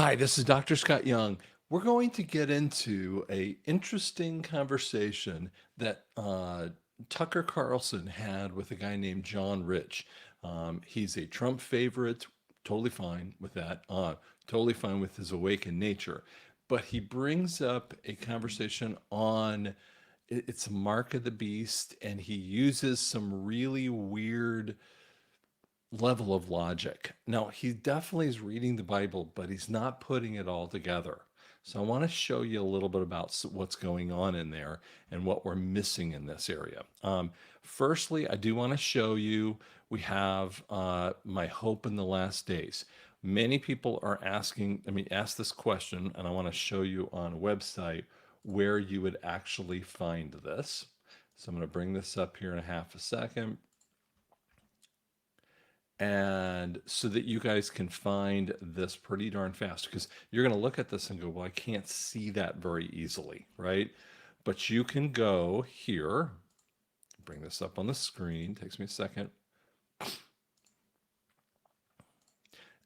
Hi, this is Dr. Scott Young. We're going to get into a interesting conversation that Tucker Carlson had with a guy named John Rich. He's a Trump favorite, totally fine with that, totally fine with his awakened nature. But he brings up a conversation on it's a mark of the beast, and he uses some really weird level of logic. Now, he definitely is reading the Bible, but he's not putting it all together. So I want to show you a little bit about what's going on in there and what we're missing in this area. Firstly, I do want to show you we have my hope in the last days. Many people are asking, ask this question, and I want to show you on a website where you would actually find this. So I'm going to bring this up here in a half a second, and so that you guys can find this pretty darn fast, because you're going to look at this and go, well, I can't see that very easily, right? But you can go here, bring this up on the screen, takes me a second.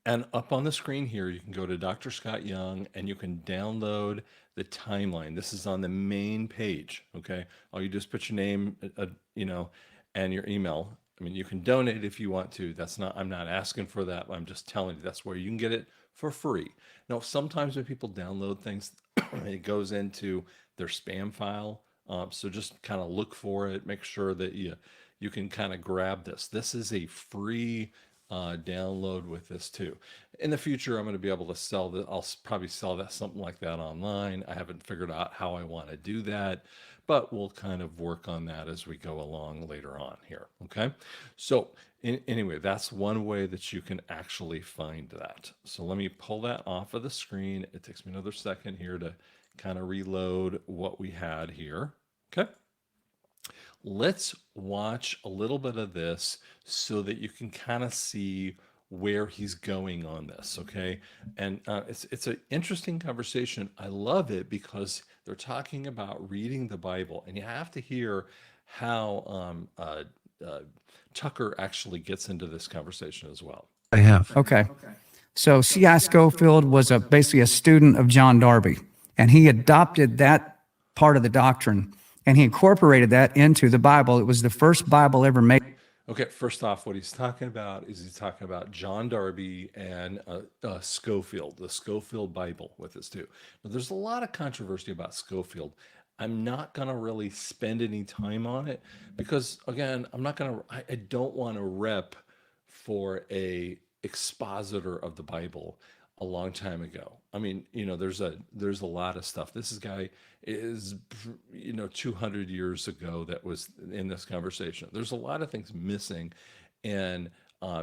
And up on the screen here, you can go to Dr. Scott Young and you can download the timeline. This is on the main page, okay? All you do is put your name, and your email. You can donate if you want to. I'm not asking for that. I'm just telling you that's where you can get it for free. Now, sometimes when people download things, it goes into their spam file. So just kind of look for it. Make sure that you can kind of grab this. This is a free download with this too. In the future, I'm going to be able to sell that. I'll probably sell that something like that online. I haven't figured out how I want to do that, but we'll kind of work on that as we go along later on here. Okay. So anyway, that's one way that you can actually find that. So let me pull that off of the screen. It takes me another second here to kind of reload what we had here. Okay. Let's watch a little bit of this so that you can kind of see where he's going on this, okay? And it's an interesting conversation. I love it because they're talking about reading the Bible, and you have to hear how Tucker actually gets into this conversation as well. I have. Okay. So C.I. Scofield was basically a student of John Darby, and he adopted that part of the doctrine, and he incorporated that into the Bible. It was the first Bible ever made. Okay, first off, what he's talking about is he's talking about John Darby and Scofield, the Scofield Bible with this too. Now, there's a lot of controversy about Scofield. I'm not going to really spend any time on it because, again, I don't want to rep for a expositor of the Bible a long time ago. There's a lot of stuff. This guy is 200 years ago that was in this conversation. There's a lot of things missing in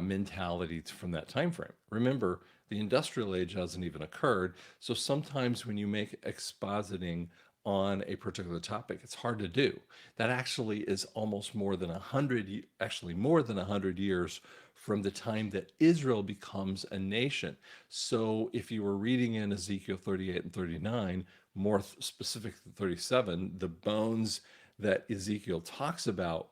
mentality from that time frame. Remember, the industrial age hasn't even occurred, so sometimes when you make expositing on a particular topic, it's hard to do. That actually is almost more than 100 years from the time that Israel becomes a nation. So if you were reading in Ezekiel 38 and 39, more specific to 37, the bones that Ezekiel talks about,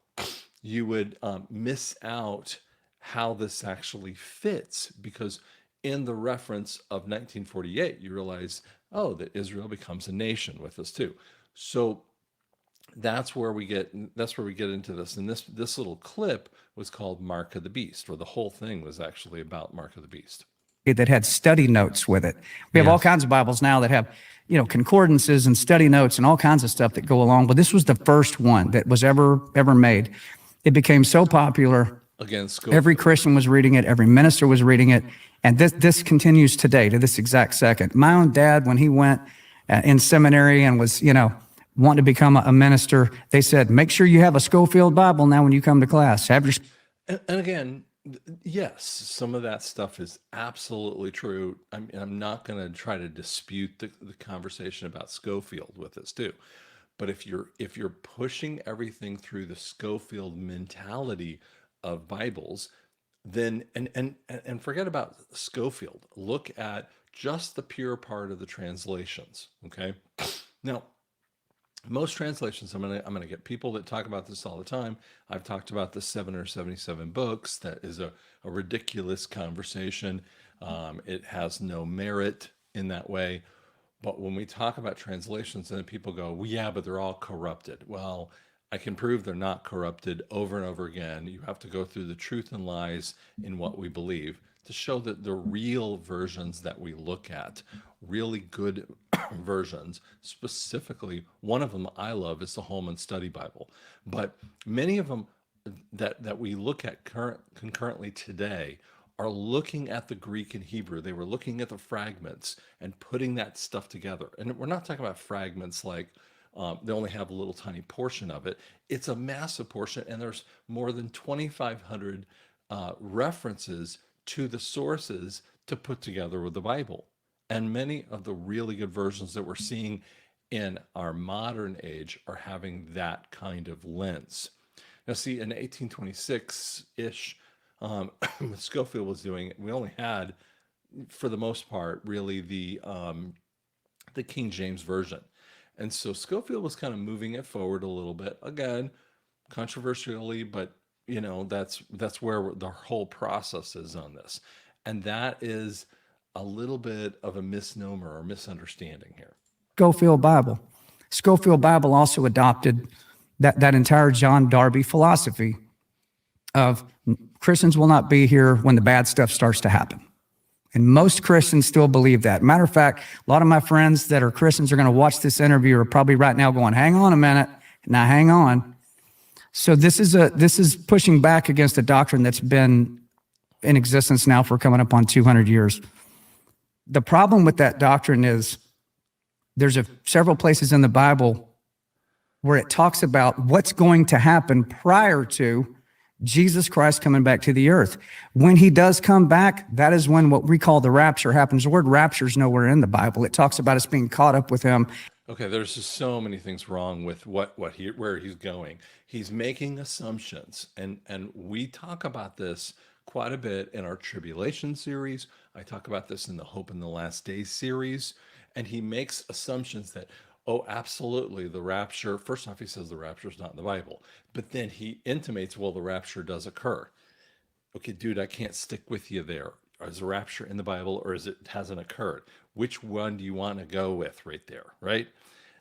you would miss out how this actually fits, because in the reference of 1948, you realize, oh, that Israel becomes a nation with us too. So that's where we get into this. And this little clip was called Mark of the Beast, or the whole thing was actually about Mark of the Beast. That had study notes with it. We have all kinds of Bibles now that have, concordances and study notes and all kinds of stuff that go along. But this was the first one that was ever made. It became so popular. Again, every Christian was reading it. Every minister was reading it. And this continues today to this exact second. My own dad, when he went in seminary and was, wanting to become a minister, they said, make sure you have a Scofield Bible now when you come to class. Have your... And again, yes, some of that stuff is absolutely true. I'm not going to try to dispute the conversation about Scofield with this too. But if you're pushing everything through the Scofield mentality of Bibles, then and forget about Scofield. Look at just the pure part of the translations. Okay, now most translations, I'm gonna get people that talk about this all the time. I've talked about the 7 or 77 books. That is a ridiculous conversation. It has no merit. in that way. But when we talk about translations, then people go, well, yeah, but they're all corrupted. Well, I can prove they're not corrupted over and over again. You have to go through the truth and lies in what we believe to show that the real versions that we look at, really good versions, specifically, one of them I love is the Holman Study Bible. But many of them that we look at concurrently today are looking at the Greek and Hebrew. They were looking at the fragments and putting that stuff together. And we're not talking about fragments like they only have a little tiny portion of it. It's a massive portion, and there's more than 2,500 references to the sources to put together with the Bible. And many of the really good versions that we're seeing in our modern age are having that kind of lens. Now, see, in 1826 ish, what Scofield was doing, we only had, for the most part, really the King James version, and so Scofield was kind of moving it forward a little bit. Again, controversially, but that's where the whole process is on this, and that is a little bit of a misnomer or misunderstanding here. Scofield Bible. Scofield Bible also adopted that entire John Darby philosophy of Christians will not be here when the bad stuff starts to happen. And most Christians still believe that. Matter of fact, a lot of my friends that are Christians are going to watch this interview are probably right now going, hang on a minute. Now hang on. So this is pushing back against a doctrine that's been in existence now for coming up on 200 years. The problem with that doctrine is there's several places in the Bible where it talks about what's going to happen prior to Jesus Christ coming back to the earth. When he does come back, that is when what we call the rapture happens. The word rapture is nowhere in the Bible. It talks about us being caught up with him. Okay, there's just so many things wrong with where he's going. He's making assumptions, and we talk about this quite a bit in our tribulation series. I talk about this in the Hope in the Last Days series, and he makes assumptions that, oh, absolutely, the rapture. First off, he says the rapture is not in the Bible, but then he intimates, well, the rapture does occur. Okay, dude, I can't stick with you there. Is the rapture in the Bible, or is it hasn't occurred? Which one do you want to go with right there, right?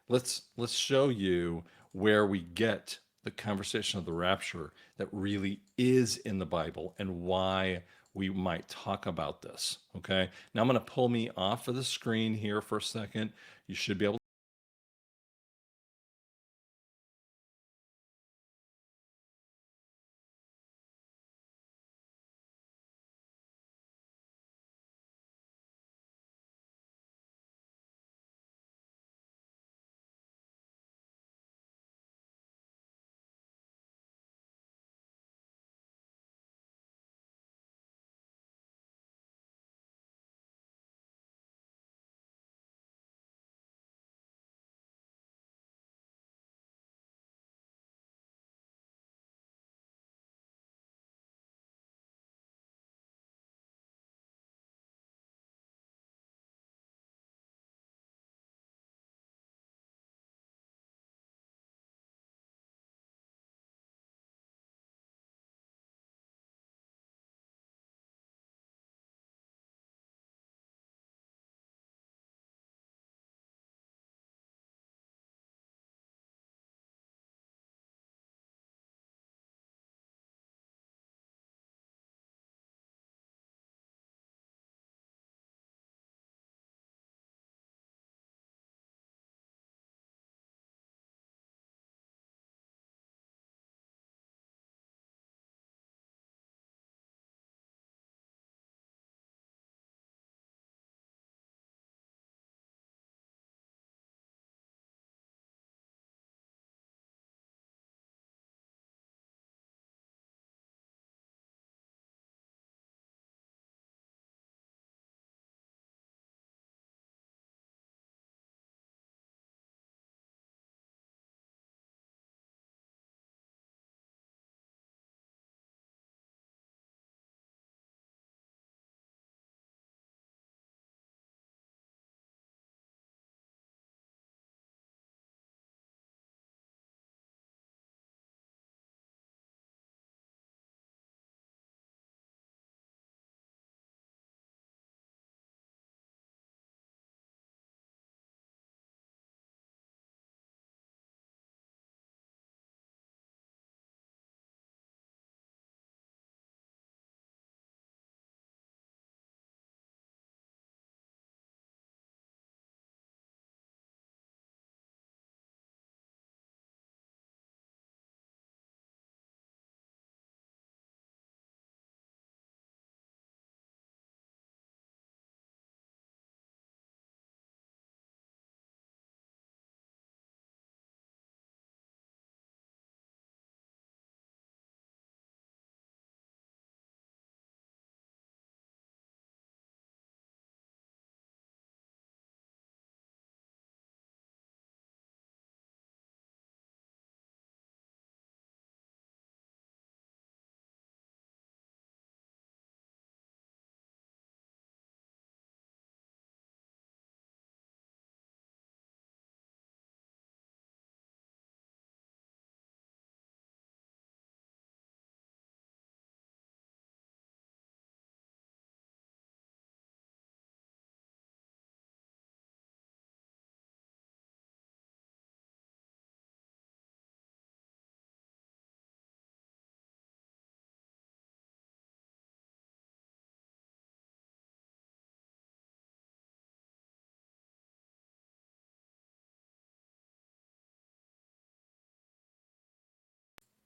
Let's show you where we get the conversation of the rapture that really is in the Bible and why we might talk about this. Okay, now I'm going to pull me off of the screen here for a second. You should be able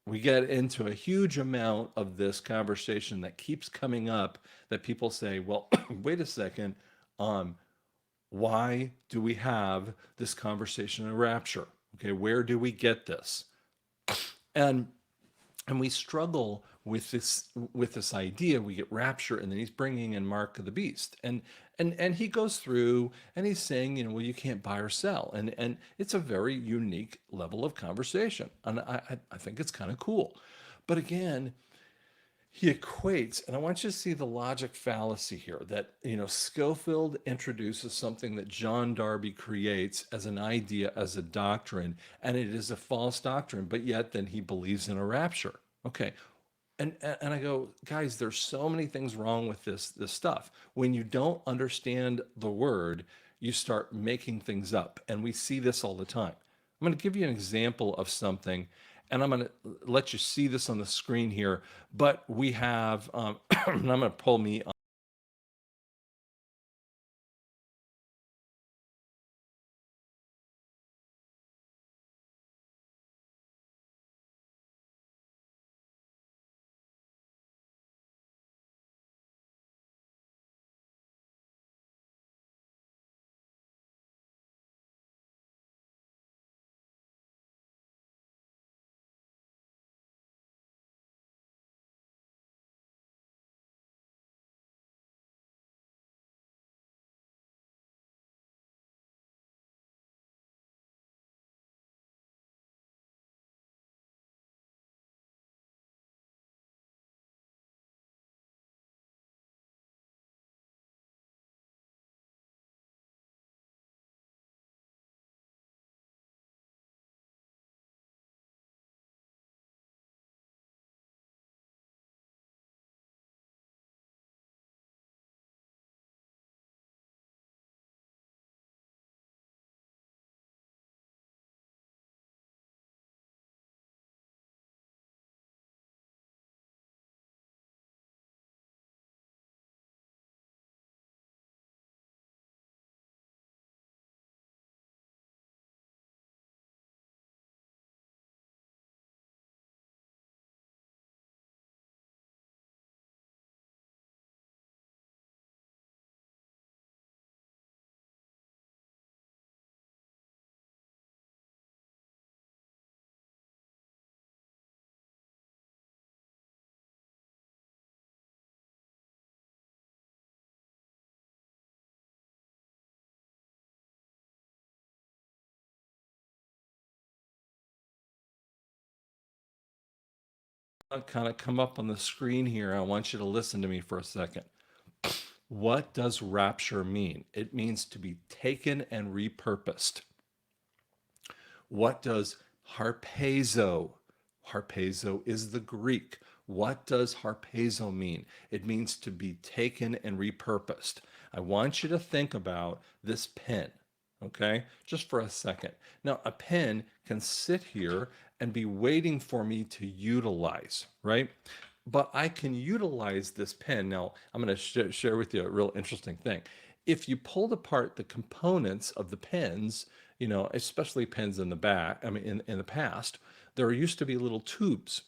we get into a huge amount of this conversation that keeps coming up that people say, well, wait a second, um, why do we have this conversation in rapture? Okay, where do we get this? And and we struggle with this idea. We get rapture, and then he's bringing in mark of the beast, and he goes through and he's saying, well, you can't buy or sell, and it's a very unique level of conversation, and I think it's kind of cool. But again, he equates, and I want you to see the logic fallacy here, that Scofield introduces something that John Darby creates as an idea, as a doctrine, and it is a false doctrine, but yet then he believes in a rapture. Okay. And I go, guys, there's so many things wrong with this stuff. When you don't understand the word, you start making things up, and we see this all the time. I'm going to give you an example of something, and I'm going to let you see this on the screen here. But we have, I'm going to pull me. Kind of come up on the screen here. I want you to listen to me for a second. What does rapture mean? It means to be taken and repurposed. What does harpazo? Harpazo is the Greek. What does harpazo mean? It means to be taken and repurposed. I want you to think about this pen, okay? Just for a second. Now, a pen can sit here and be waiting for me to utilize, right? But I can utilize this pen. Now, I'm going to share with you a real interesting thing. If you pulled apart the components of the pens, especially pens in the back, I mean, in the past, there used to be little tubes.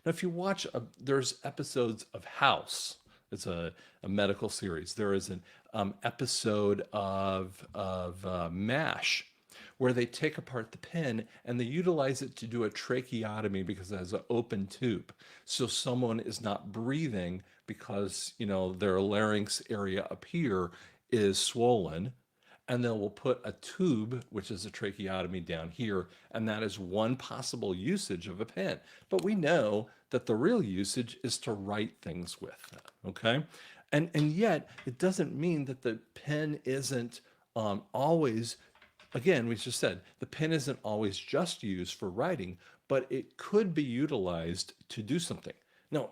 Now, if you watch, there's episodes of House. It's a medical series. There is an episode of MASH where they take apart the pen and they utilize it to do a tracheotomy because it has an open tube. So someone is not breathing because, their larynx area up here is swollen, and then we'll put a tube, which is a tracheotomy, down here, and that is one possible usage of a pen. But we know that the real usage is to write things with, okay? And yet, it doesn't mean that the pen isn't always, again, we just said, the pen isn't always just used for writing, but it could be utilized to do something. No,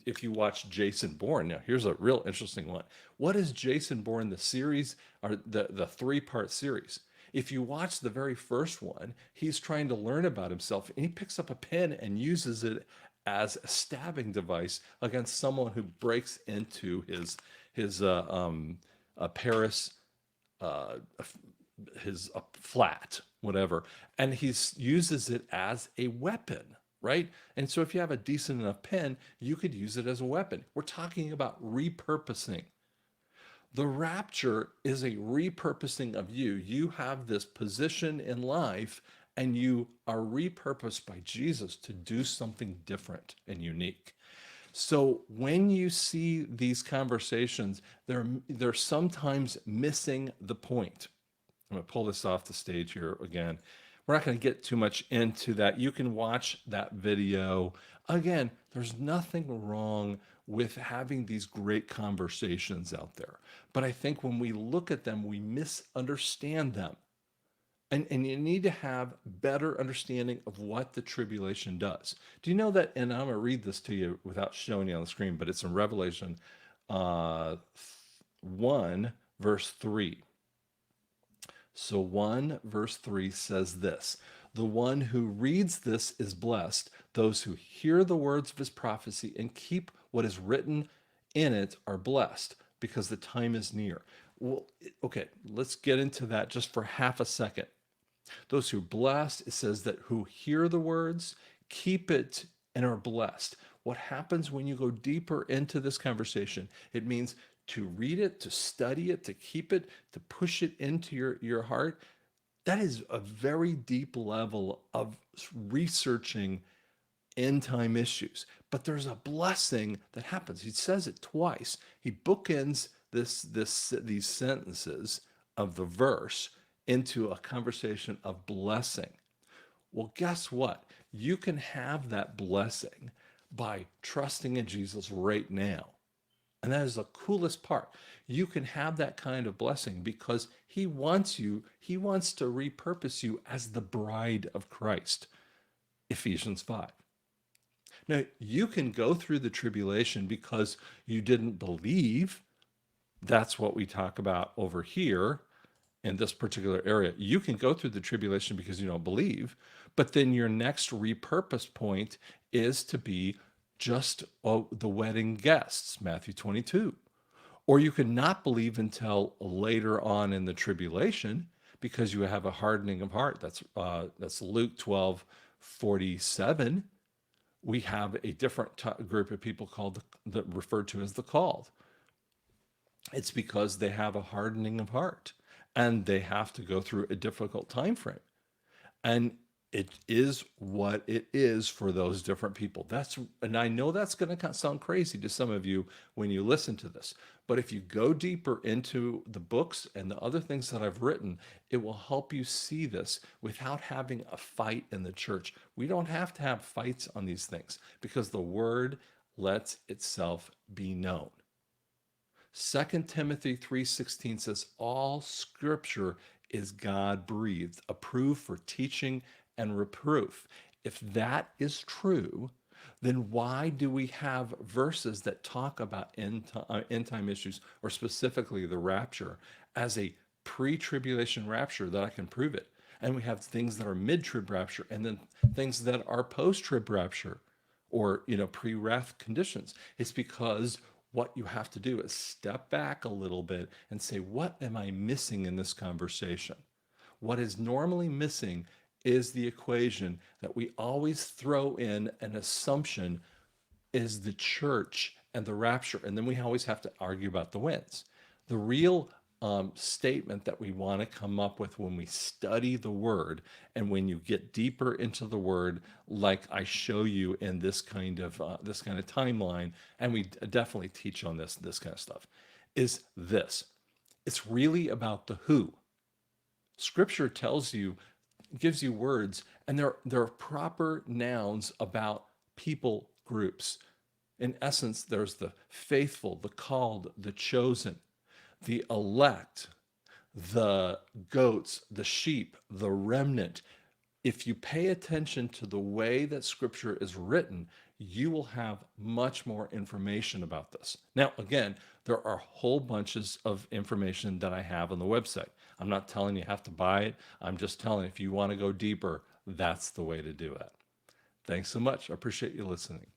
if you watch Jason Bourne, now here's a real interesting one. What is Jason Bourne, the series, or the three-part series? If you watch the very first one, he's trying to learn about himself, and he picks up a pen and uses it as a stabbing device against someone who breaks into his Paris uh, his flat, whatever, and he uses it as a weapon. right? And so if you have a decent enough pen, you could use it as a weapon. We're talking about repurposing. The rapture is a repurposing of you. You have this position in life and you are repurposed by Jesus to do something different and unique. So when you see these conversations, they're sometimes missing the point. I'm going to pull this off the stage here again. We're not going to get too much into that. You can watch that video. Again, there's nothing wrong with having these great conversations out there. But I think when we look at them, we misunderstand them. And you need to have better understanding of what the tribulation does. Do you know that? And I'm going to read this to you without showing you on the screen, but it's in Revelation 1, verse 3. So 1 verse 3 says this: the one who reads this is blessed. Those who hear the words of his prophecy and keep what is written in it are blessed, because the time is near. Well, okay, let's get into that just for half a second. Those who are blessed, it says that who hear the words, keep it, and are blessed. What happens when you go deeper into this conversation? It means to read it, to study it, to keep it, to push it into your heart. That is a very deep level of researching end time issues. But there's a blessing that happens. He says it twice. He bookends these sentences of the verse into a conversation of blessing. Well, guess what? You can have that blessing by trusting in Jesus right now. And that is the coolest part. You can have that kind of blessing because he wants to repurpose you as the bride of Christ. Ephesians 5. Now, you can go through the tribulation because you didn't believe. That's what we talk about over here in this particular area. You can go through the tribulation because you don't believe, but then your next repurpose point is to be just the wedding guests, Matthew 22. Or you could not believe until later on in the tribulation because you have a hardening of heart. That's Luke 12:47. We have a different group of people that referred to as the called. It's because they have a hardening of heart and they have to go through a difficult time frame. And it is what it is for those different people. And I know that's going to sound crazy to some of you when you listen to this. But if you go deeper into the books and the other things that I've written, it will help you see this without having a fight in the church. We don't have to have fights on these things because the word lets itself be known. 2 Timothy 3:16 says, all scripture is God-breathed, approved for teaching and reproof. If that is true, then why do we have verses that talk about end time issues, or specifically the rapture, as a pre-tribulation rapture that I can prove it? And we have things that are mid-trib rapture and then things that are post-trib rapture, or pre-wrath conditions. It's because what you have to do is step back a little bit and say, what am I missing in this conversation? What is normally missing is the equation that we always throw in an assumption is the church and the rapture. And then we always have to argue about the winds. The real statement that we want to come up with when we study the word and when you get deeper into the word, like I show you in this kind of timeline, and we definitely teach on this kind of stuff, is this: it's really about the who. Scripture gives you words, and they're proper nouns about people groups. In essence, there's the faithful, the called, the chosen, the elect, the goats, the sheep, the remnant. If you pay attention to the way that scripture is written, you will have much more information about this. Now, again, there are whole bunches of information that I have on the website. I'm not telling you have to buy it. I'm just telling you, if you want to go deeper, that's the way to do it. Thanks so much. I appreciate you listening.